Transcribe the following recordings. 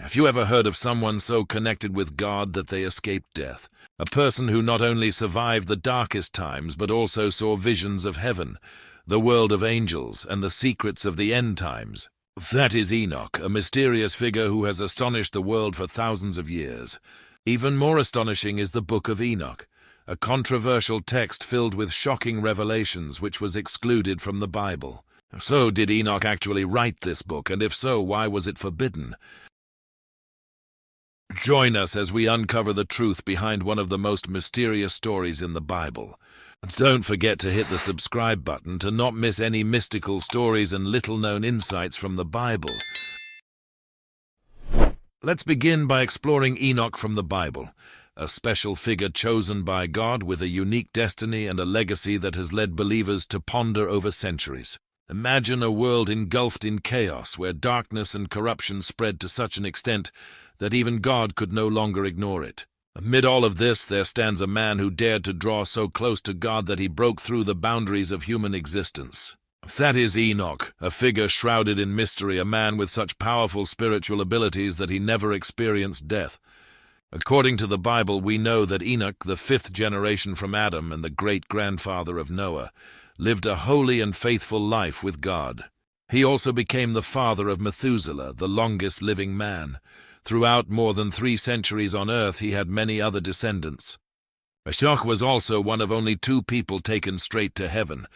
Have you ever heard of someone so connected with God that they escaped death? A person who not only survived the darkest times but also saw visions of heaven, the world of angels, and the secrets of the end times. That is Enoch, a mysterious figure who has astonished the world for thousands of years. Even more astonishing is the Book of Enoch, a controversial text filled with shocking revelations which was excluded from the Bible. So, did Enoch actually write this book, and if so, why was it forbidden? Join us as we uncover the truth behind one of the most mysterious stories in the Bible. Don't forget to hit the subscribe button to not miss any mystical stories and little-known insights from the Bible. Let's begin by exploring Enoch from the Bible, a special figure chosen by God with a unique destiny and a legacy that has led believers to ponder over centuries. Imagine a world engulfed in chaos where darkness and corruption spread to such an extent that even God could no longer ignore it. Amid all of this, there stands a man who dared to draw so close to God that he broke through the boundaries of human existence. That is Enoch, a figure shrouded in mystery, a man with such powerful spiritual abilities that he never experienced death. According to the Bible, we know that Enoch, the fifth generation from Adam and the great-grandfather of Noah, lived a holy and faithful life with God. He also became the father of Methuselah, the longest living man. Throughout more than 3 centuries on earth, he had many other descendants. Enoch was also one of only 2 people taken straight to heaven,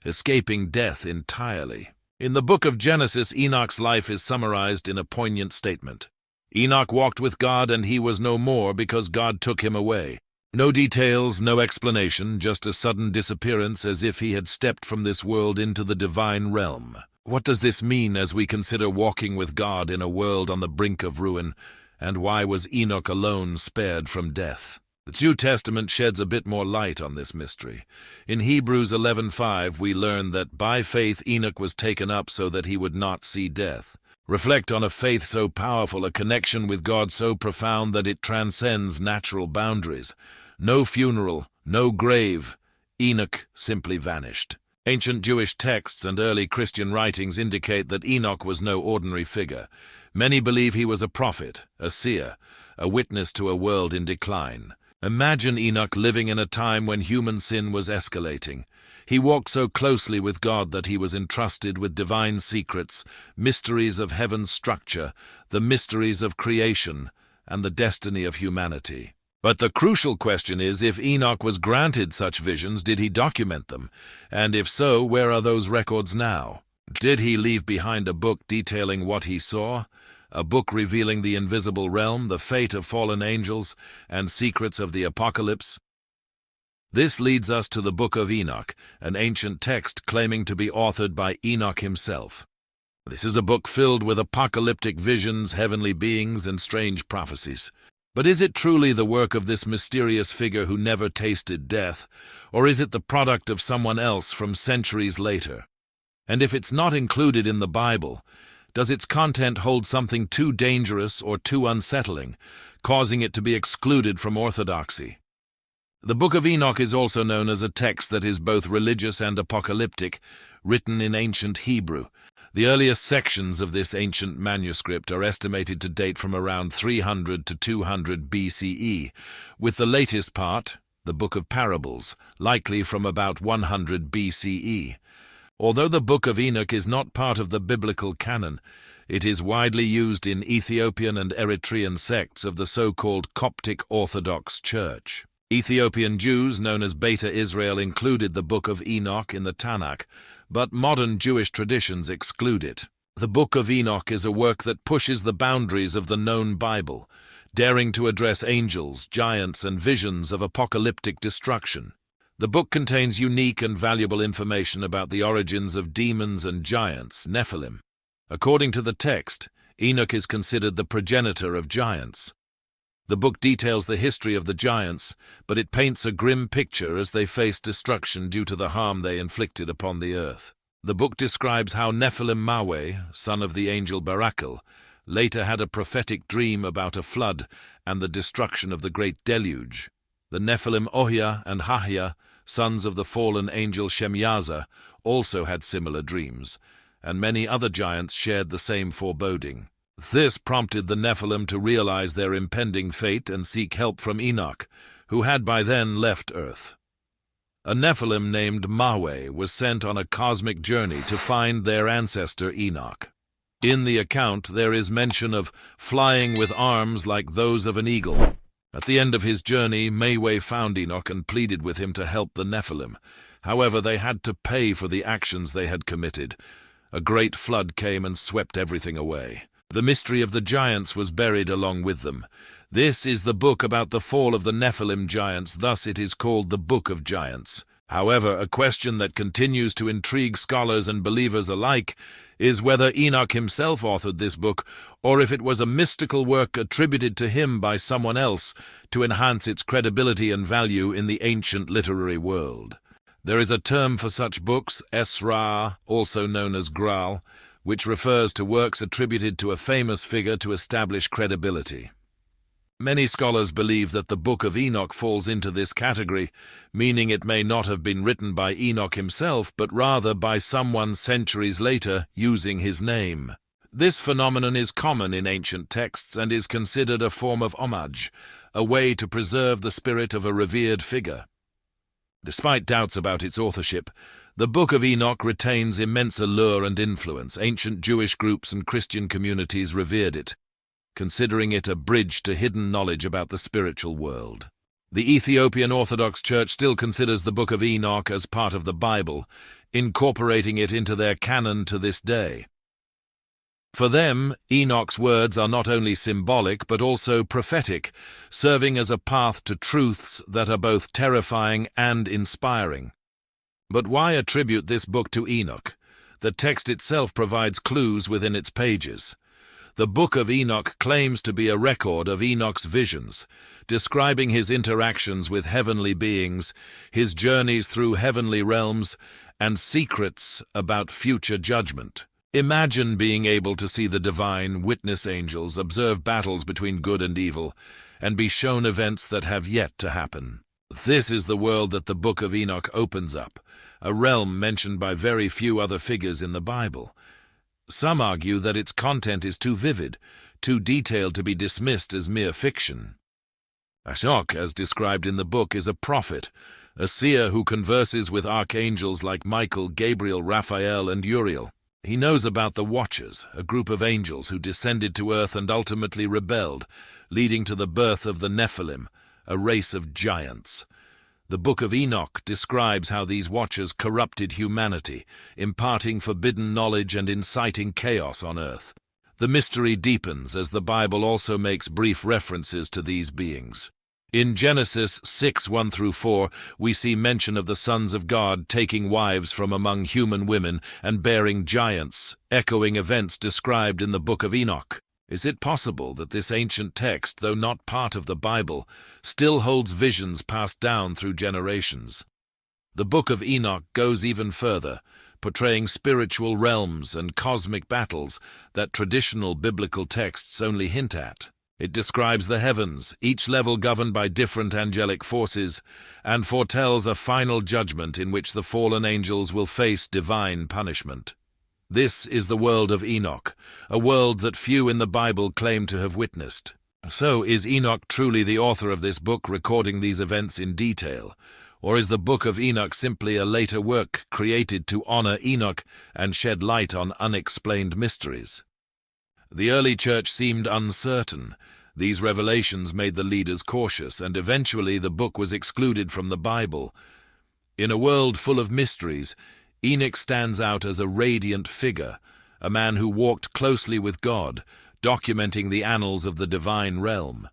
escaping death entirely. In the book of Genesis, Enoch's life is summarized in a poignant statement. Enoch walked with God, and he was no more because God took him away. No details, no explanation, just a sudden disappearance as if he had stepped from this world into the divine realm. What does this mean as we consider walking with God in a world on the brink of ruin, and why was Enoch alone spared from death? The New Testament sheds a bit more light on this mystery. In Hebrews 11:5 we learn that by faith Enoch was taken up so that he would not see death. Reflect on a faith so powerful, a connection with God so profound that it transcends natural boundaries. No funeral, no grave. Enoch simply vanished. Ancient Jewish texts and early Christian writings indicate that Enoch was no ordinary figure. Many believe he was a prophet, a seer, a witness to a world in decline. Imagine Enoch living in a time when human sin was escalating. He walked so closely with God that he was entrusted with divine secrets, mysteries of heaven's structure, the mysteries of creation, and the destiny of humanity. But the crucial question is, if Enoch was granted such visions, did he document them? And if so, where are those records now? Did he leave behind a book detailing what he saw? A book revealing the invisible realm, the fate of fallen angels, and secrets of the apocalypse? This leads us to the Book of Enoch, an ancient text claiming to be authored by Enoch himself. This is a book filled with apocalyptic visions, heavenly beings, and strange prophecies. But is it truly the work of this mysterious figure who never tasted death, or is it the product of someone else from centuries later? And if it's not included in the Bible, does its content hold something too dangerous or too unsettling, causing it to be excluded from orthodoxy? The Book of Enoch is also known as a text that is both religious and apocalyptic, written in ancient Hebrew. The earliest sections of this ancient manuscript are estimated to date from around 300 to 200 BCE, with the latest part, the Book of Parables, likely from about 100 BCE. Although the Book of Enoch is not part of the biblical canon, it is widely used in Ethiopian and Eritrean sects of the so-called Coptic Orthodox Church. Ethiopian Jews, known as Beta Israel, included the Book of Enoch in the Tanakh, but modern Jewish traditions exclude it. The Book of Enoch is a work that pushes the boundaries of the known Bible, daring to address angels, giants, and visions of apocalyptic destruction. The book contains unique and valuable information about the origins of demons and giants, Nephilim. According to the text, Enoch is considered the progenitor of giants. The book details the history of the giants, but it paints a grim picture as they face destruction due to the harm they inflicted upon the earth. The book describes how Nephilim Maweh, son of the angel Barachel, later had a prophetic dream about a flood and the destruction of the great deluge. The Nephilim Ohia and Hahia, sons of the fallen angel Shemyaza, also had similar dreams, and many other giants shared the same foreboding. This prompted the Nephilim to realize their impending fate and seek help from Enoch, who had by then left Earth. A Nephilim named Mahweh was sent on a cosmic journey to find their ancestor Enoch. In the account, there is mention of flying with arms like those of an eagle. At the end of his journey, Mahweh found Enoch and pleaded with him to help the Nephilim. However, they had to pay for the actions they had committed. A great flood came and swept everything away. The mystery of the giants was buried along with them. This is the book about the fall of the Nephilim giants, thus it is called the Book of Giants. However, a question that continues to intrigue scholars and believers alike is whether Enoch himself authored this book, or if it was a mystical work attributed to him by someone else to enhance its credibility and value in the ancient literary world. There is a term for such books, Esra, also known as Graal, which refers to works attributed to a famous figure to establish credibility. Many scholars believe that the Book of Enoch falls into this category, meaning it may not have been written by Enoch himself, but rather by someone centuries later using his name. This phenomenon is common in ancient texts and is considered a form of homage, a way to preserve the spirit of a revered figure. Despite doubts about its authorship, the Book of Enoch retains immense allure and influence. Ancient Jewish groups and Christian communities revered it, considering it a bridge to hidden knowledge about the spiritual world. The Ethiopian Orthodox Church still considers the Book of Enoch as part of the Bible, incorporating it into their canon to this day. For them, Enoch's words are not only symbolic but also prophetic, serving as a path to truths that are both terrifying and inspiring. But why attribute this book to Enoch? The text itself provides clues within its pages. The Book of Enoch claims to be a record of Enoch's visions, describing his interactions with heavenly beings, his journeys through heavenly realms, and secrets about future judgment. Imagine being able to see the divine, witness angels, observe battles between good and evil, and be shown events that have yet to happen. This is the world that the Book of Enoch opens up, a realm mentioned by very few other figures in the Bible. Some argue that its content is too vivid, too detailed to be dismissed as mere fiction. Enoch, as described in the book, is a prophet, a seer who converses with archangels like Michael, Gabriel, Raphael, and Uriel. He knows about the Watchers, a group of angels who descended to earth and ultimately rebelled, leading to the birth of the Nephilim, a race of giants. The Book of Enoch describes how these Watchers corrupted humanity, imparting forbidden knowledge and inciting chaos on earth. The mystery deepens as the Bible also makes brief references to these beings. In Genesis 6:1-4, we see mention of the sons of God taking wives from among human women and bearing giants, echoing events described in the Book of Enoch. Is it possible that this ancient text, though not part of the Bible, still holds visions passed down through generations? The Book of Enoch goes even further, portraying spiritual realms and cosmic battles that traditional biblical texts only hint at. It describes the heavens, each level governed by different angelic forces, and foretells a final judgment in which the fallen angels will face divine punishment. This is the world of Enoch, a world that few in the Bible claim to have witnessed. So, is Enoch truly the author of this book, recording these events in detail? Or is the Book of Enoch simply a later work created to honor Enoch and shed light on unexplained mysteries? The early church seemed uncertain. These revelations made the leaders cautious, and eventually the book was excluded from the Bible. In a world full of mysteries, Enoch stands out as a radiant figure, a man who walked closely with God, documenting the annals of the divine realm.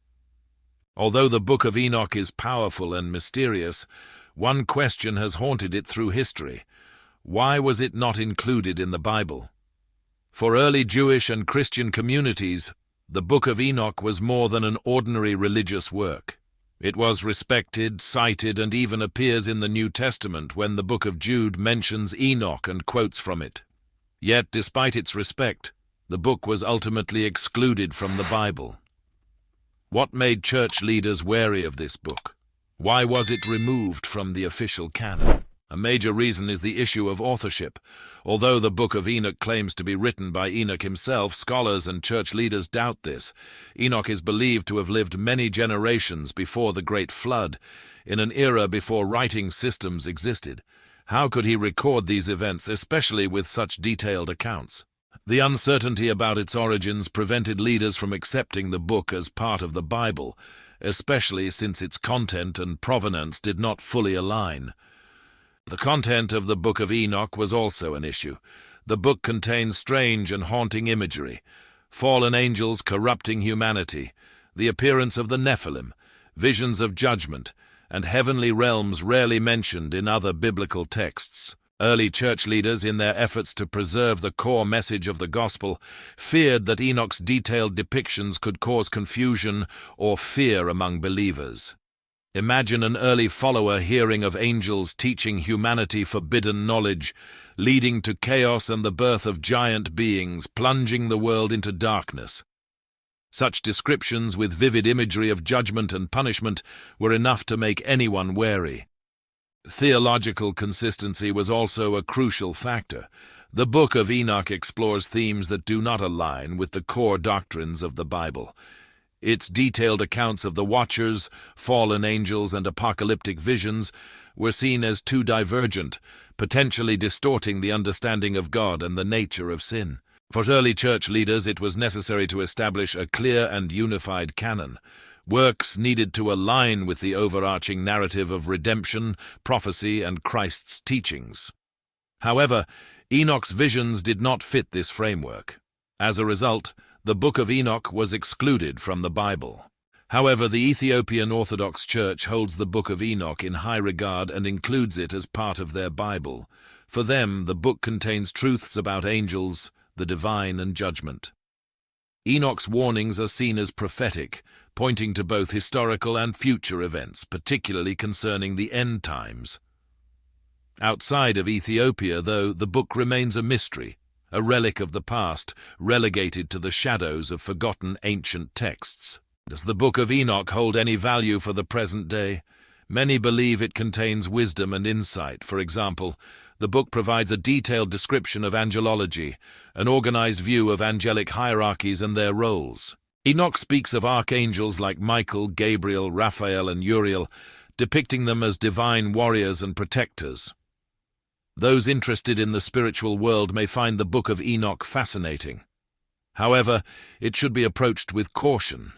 Although the Book of Enoch is powerful and mysterious, one question has haunted it through history. Why was it not included in the Bible? For early Jewish and Christian communities, the Book of Enoch was more than an ordinary religious work. It was respected, cited, and even appears in the New Testament when the Book of Jude mentions Enoch and quotes from it. Yet, despite its respect, the book was ultimately excluded from the Bible. What made church leaders wary of this book? Why was it removed from the official canon? A major reason is the issue of authorship. Although the Book of Enoch claims to be written by Enoch himself, scholars and church leaders doubt this. Enoch is believed to have lived many generations before the Great Flood, in an era before writing systems existed. How could he record these events, especially with such detailed accounts? The uncertainty about its origins prevented leaders from accepting the book as part of the Bible, especially since its content and provenance did not fully align. The content of the Book of Enoch was also an issue. The book contains strange and haunting imagery, fallen angels corrupting humanity, the appearance of the Nephilim, visions of judgment, and heavenly realms rarely mentioned in other biblical texts. Early church leaders, in their efforts to preserve the core message of the gospel, feared that Enoch's detailed depictions could cause confusion or fear among believers. Imagine an early follower hearing of angels teaching humanity forbidden knowledge, leading to chaos and the birth of giant beings, plunging the world into darkness. Such descriptions with vivid imagery of judgment and punishment were enough to make anyone wary. Theological consistency was also a crucial factor. The Book of Enoch explores themes that do not align with the core doctrines of the Bible. Its detailed accounts of the Watchers, fallen angels, and apocalyptic visions were seen as too divergent, potentially distorting the understanding of God and the nature of sin. For early church leaders, it was necessary to establish a clear and unified canon. Works needed to align with the overarching narrative of redemption, prophecy, and Christ's teachings. However, Enoch's visions did not fit this framework. As a result, the Book of Enoch was excluded from the Bible. However, the Ethiopian Orthodox Church holds the Book of Enoch in high regard and includes it as part of their Bible. For them, the book contains truths about angels, the divine, and judgment. Enoch's warnings are seen as prophetic, pointing to both historical and future events, particularly concerning the end times. Outside of Ethiopia, though, the book remains a mystery, a relic of the past, relegated to the shadows of forgotten ancient texts. Does the Book of Enoch hold any value for the present day? Many believe it contains wisdom and insight. For example, the book provides a detailed description of angelology, an organized view of angelic hierarchies and their roles. Enoch speaks of archangels like Michael, Gabriel, Raphael, and Uriel, depicting them as divine warriors and protectors. Those interested in the spiritual world may find the Book of Enoch fascinating. However, it should be approached with caution.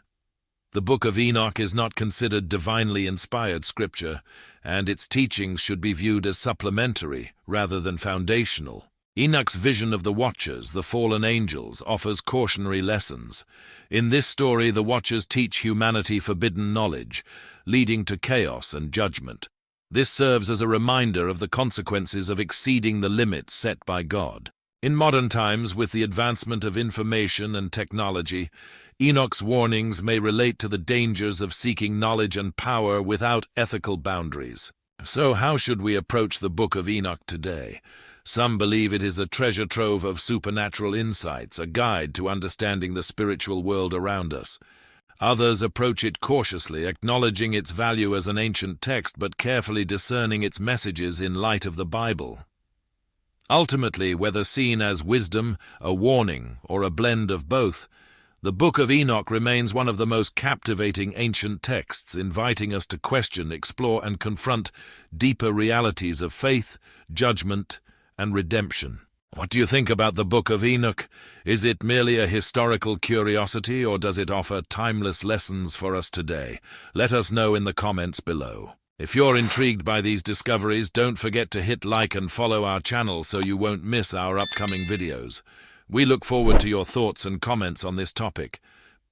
The Book of Enoch is not considered divinely inspired scripture, and its teachings should be viewed as supplementary rather than foundational. Enoch's vision of the Watchers, the fallen angels, offers cautionary lessons. In this story, the Watchers teach humanity forbidden knowledge, leading to chaos and judgment. This serves as a reminder of the consequences of exceeding the limits set by God. In modern times, with the advancement of information and technology, Enoch's warnings may relate to the dangers of seeking knowledge and power without ethical boundaries. So how should we approach the Book of Enoch today? Some believe it is a treasure trove of supernatural insights, a guide to understanding the spiritual world around us. Others approach it cautiously, acknowledging its value as an ancient text but carefully discerning its messages in light of the Bible. Ultimately, whether seen as wisdom, a warning, or a blend of both, the Book of Enoch remains one of the most captivating ancient texts, inviting us to question, explore, and confront deeper realities of faith, judgment, and redemption. What do you think about the Book of Enoch? Is it merely a historical curiosity, or does it offer timeless lessons for us today? Let us know in the comments below. If you're intrigued by these discoveries, don't forget to hit like and follow our channel so you won't miss our upcoming videos. We look forward to your thoughts and comments on this topic.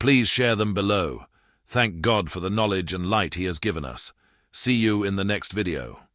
Please share them below. Thank God for the knowledge and light He has given us. See you in the next video.